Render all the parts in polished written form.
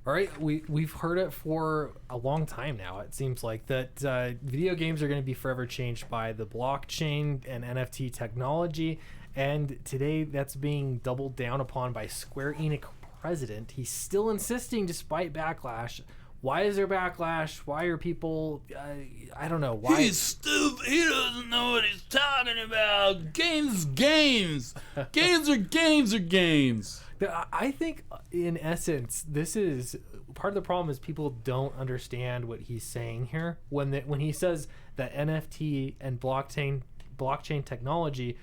All right, we've heard it for a long time now. It seems like that video games are going to be forever changed by the blockchain and NFT technology, and today that's being doubled down upon by Square Enix president. He's still insisting despite backlash. Why is there backlash? Why are people? I don't know. Why? He's stupid. He doesn't know what he's talking about. Games. Games are games. I think, in essence, this is part of the problem. Is people don't understand what he's saying here when he says that NFT and blockchain technology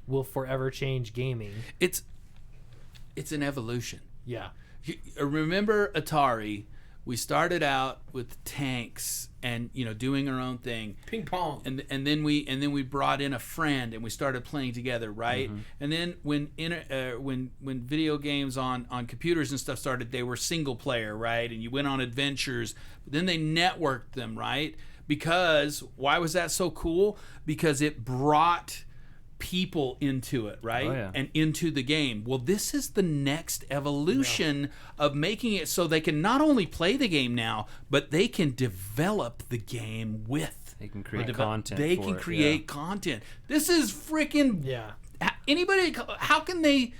will forever change gaming. It's an evolution. Yeah. Remember Atari? We started out with tanks and doing our own thing, ping pong, and then we brought in a friend and we started playing together, right? Mm-hmm. And then when video games on computers and stuff started, they were single player, right? And you went on adventures. But then they networked them, right? Because why was that so cool? Because it brought people into it, right? Oh, yeah. And into the game. Well, this is the next evolution of making it so they can not only play the game now, but they can develop the game with. They can create content. They can create content. This is freaking. Yeah. Anybody? How can they?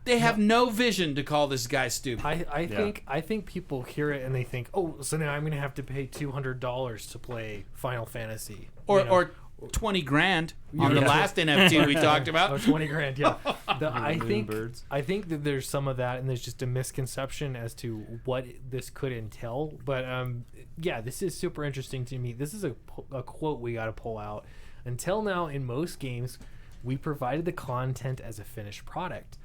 They have no vision to call this guy stupid. I think people hear it and they think, oh, so now I'm going to have to pay $200 to play Final Fantasy, or $20,000 on the last NFT we talked about. Oh, $20,000, yeah. I think that there's some of that, and there's just a misconception as to what this could entail. But yeah, this is super interesting to me. This is a quote we got to pull out. Until now, in most games, we provided the content as a finished product.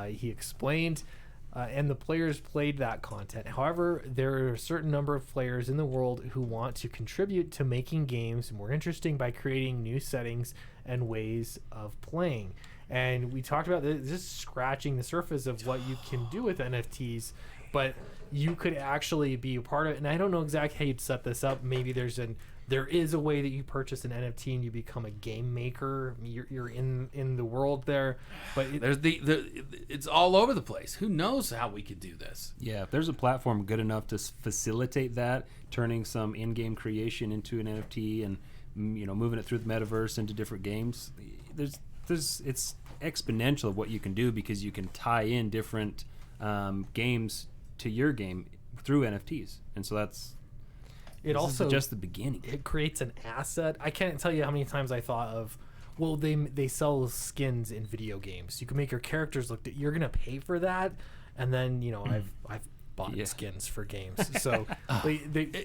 He explained. And the players played that content. However, there are a certain number of players in the world who want to contribute to making games more interesting by creating new settings and ways of playing. And we talked about this, just scratching the surface of what you can do with NFTs, but you could actually be a part of it. And I don't know exactly how you'd set this up. Maybe there is a way that you purchase an NFT and you become a game maker. You're in the world there, but it's all over the place. Who knows how we could do this? Yeah, if there's a platform good enough to facilitate that, turning some in-game creation into an NFT and moving it through the metaverse into different games, it's exponential of what you can do because you can tie in different games to your game through NFTs, and so that's. It also just the beginning. It creates an asset. I can't tell you how many times I thought of, well, they sell skins in video games. You can make your characters look. You're gonna pay for that, and then I've bought skins for games. So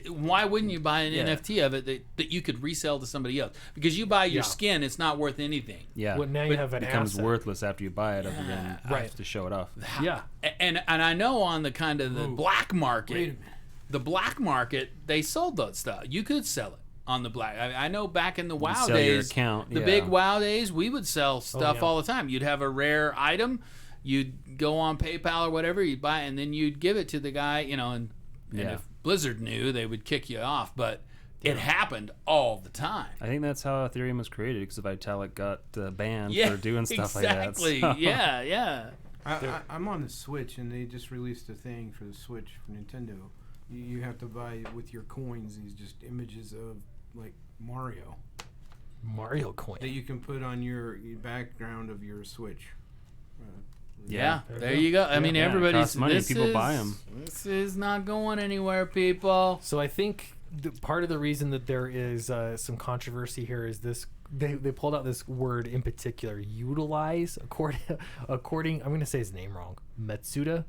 why wouldn't you buy an NFT of it that you could resell to somebody else? Because you buy your skin, it's not worth anything. Yeah, well, now you have an becomes asset. Worthless after you buy it, other than to show it off. Yeah, and I know on the kind of the black market. Wait a minute. The black market, they sold that stuff. You could sell it on the black. I know back in the WoW sell your days, account, the big WoW days, we would sell stuff all the time. You'd have a rare item, you'd go on PayPal or whatever, you'd buy it, and then you'd give it to the guy, and if Blizzard knew, they would kick you off. But it happened all the time. I think that's how Ethereum was created, because Vitalik got banned for doing stuff like that. Exactly. So. Yeah. I'm on the Switch, and they just released a thing for the Switch for Nintendo. You have to buy with your coins these just images of like Mario coin that you can put on your background of your Switch. There you go. I mean, everybody's money. People buy them. This is not going anywhere, people. So I think part of the reason that there is some controversy here is this. They pulled out this word in particular, utilize. According, I'm going to say his name wrong. Matsuda.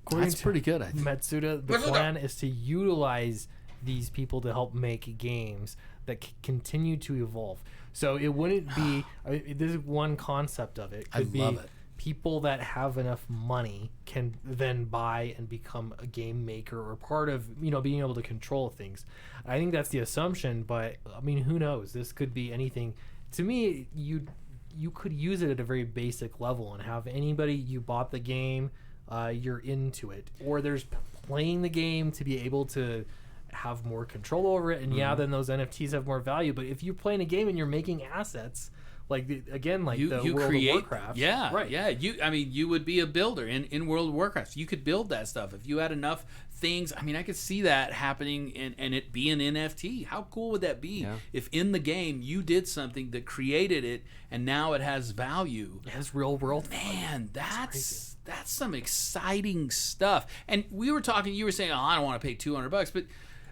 That's pretty good, I think. Matsuda, the plan is to utilize these people to help make games that continue to evolve. So it wouldn't be. This is one concept of it. Could love be it. People that have enough money can then buy and become a game maker or part of being able to control things. I think that's the assumption, but I mean, who knows? This could be anything. To me, you could use it at a very basic level and have anybody you bought the game. You're into it, or there's playing the game to be able to have more control over it, and then those NFTs have more value. But if you're playing a game and you're making assets, Like again, like you the you World create of Warcraft. yeah right. yeah you would be a builder in World of Warcraft. You could build that stuff if you had enough things. I mean, I could see that happening and it be an NFT. How cool would that be if in the game you did something that created it and now it has value? It has real world. Man, that's some exciting stuff. And we were talking, you were saying, oh, I don't want to pay $200, but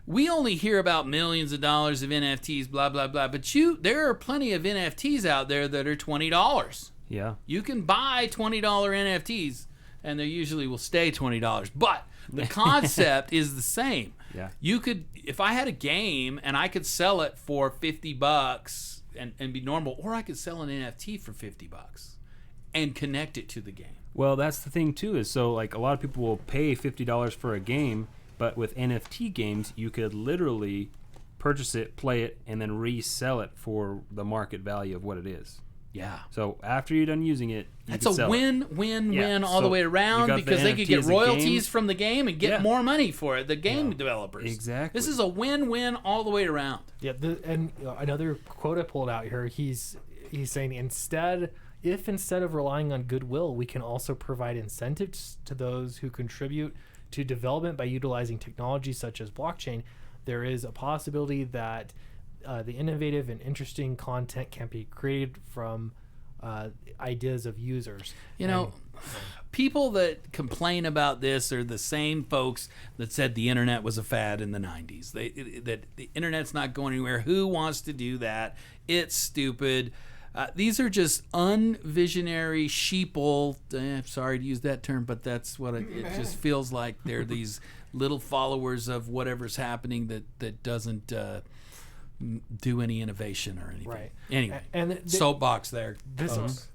we only hear about millions of dollars of NFTs, blah, blah, blah. But there are plenty of NFTs out there that are $20. Yeah. You can buy $20 NFTs, and they usually will stay $20. But the concept is the same. Yeah. You could, if I had a game and I could sell it for $50 and be normal, or I could sell an NFT for $50 and connect it to the game. Well, that's the thing too. Is so like a lot of people will pay $50 for a game. But with NFT games, you could literally purchase it, play it, and then resell it for the market value of what it is. Yeah. So after you're done using it, that's a win-win-win all the way around, because they could NFT get as a royalties game. from the game and get more money for it, the game developers. Exactly. This is a win-win all the way around. Yeah, and another quote I pulled out here, he's saying instead of relying on goodwill, we can also provide incentives to those who contribute to development by utilizing technologies such as blockchain. There is a possibility that the innovative and interesting content can be created from ideas of users. People that complain about this are the same folks that said the internet was a fad in the 90s. That the internet's not going anywhere. Who wants to do that? It's stupid. These are just unvisionary sheeple. Sorry to use that term, but that's what it just feels like. They're these little followers of whatever's happening that doesn't do any innovation or anything. Right. Anyway, and soapbox there.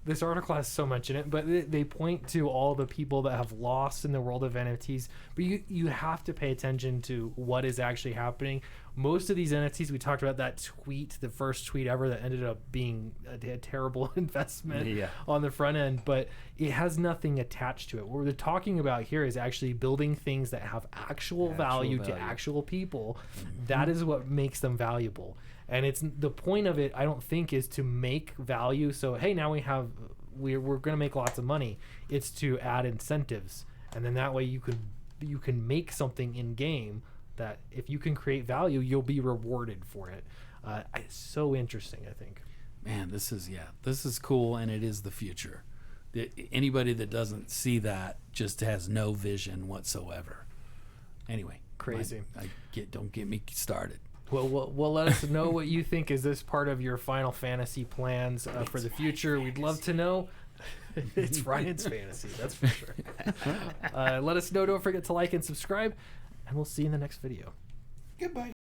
This article has so much in it, but they point to all the people that have lost in the world of NFTs. But you have to pay attention to what is actually happening. Most of these NFTs, we talked about that tweet, the first tweet ever that ended up being a terrible investment on the front end, but it has nothing attached to it. What we're talking about here is actually building things that have actual value to actual people. Mm-hmm. That is what makes them valuable. And it's the point of it, I don't think, is to make value. So, hey, now we're going to make lots of money. It's to add incentives. And then that way you can make something in game that if you can create value, you'll be rewarded for it. It's so interesting, I think. Man, this is cool, and it is the future. Anybody that doesn't see that just has no vision whatsoever. Anyway, crazy. Don't get me started. Well, let us know what you think. Is this part of your Final Fantasy plans for the future? We'd love to know. It's Ryan's fantasy, that's for sure. Let us know. Don't forget to like and subscribe, and we'll see you in the next video. Goodbye.